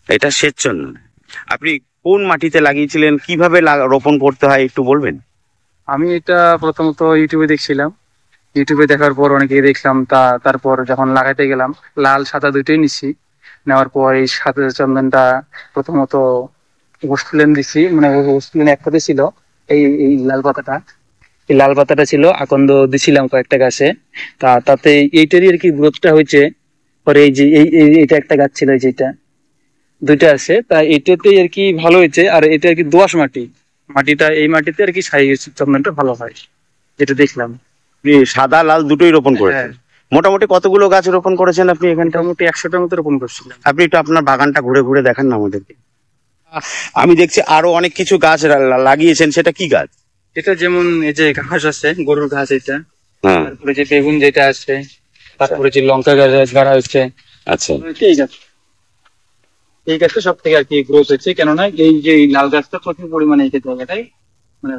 এটা সেচন নয়। আপনি কোন মাটিতে লাগিয়েছিলেন, কিভাবে রোপণ করতে হয় একটু বলবেন? আমি এটা প্রথমত ইউটিউবে দেখছিলাম। ইউটিউবে দেখার পর অনেকেই দেখলাম, তারপর যখন লাগাইতে গেলাম, লাল সাদা দুইটাই নিছি। নেওয়ার পর এই সাদা চন্দনটা প্রথমত অস্ট্রেলিয়ান দিছি, মানে অস্ট্রেলিয়ান একটাতে ছিল। এই লাল পাতাটা, এই লাল পাতাটা ছিল আকন্দ দিছিলাম কয়েকটা গাছে। তাতে এইটারই আর কি গ্রোথটা হয়েছে। পরে এই যে এটা একটা গাছ ছিল, এই যেটা দুইটা আছে, তা এটাতেই আর কি ভালো হয়েছে। আর এটা আর কি দোআঁশ মাটি, মাটিটা এই মাটিতে আর কি চন্দনটা ভালো হয়, যেটা দেখলাম। আপনি সাদা লাল দুটোই রোপণ হ্যাঁ, করেছেন। মোটামুটি কতগুলো গাছ রোপণ করেছেন আপনি এখানটা? মোটামুটি 100টার মতো রোপণ করছিলাম। আপনি একটু আপনার বাগানটা ঘুরে ঘুরে দেখান না আমাদেরকে। আমি দেখছি আরো অনেক কিছু গাছ লাগিয়েছেন, সেটা কি গাছ? এটা যেমন এই যে ঘাস আছে, গরুর ঘাস এটা, হ্যাঁ। তারপরে যে বেগুন যেটা আছে, তারপরে যে লঙ্কা গাছ গাড়া হচ্ছে। আচ্ছা। এই গাছ, এই গাছটা সব থেকে আর কি গ্রোথ হচ্ছে, কেননা এই যে এই লাল গাছটা প্রচুর পরিমাণে এই জায়গাটাই মানে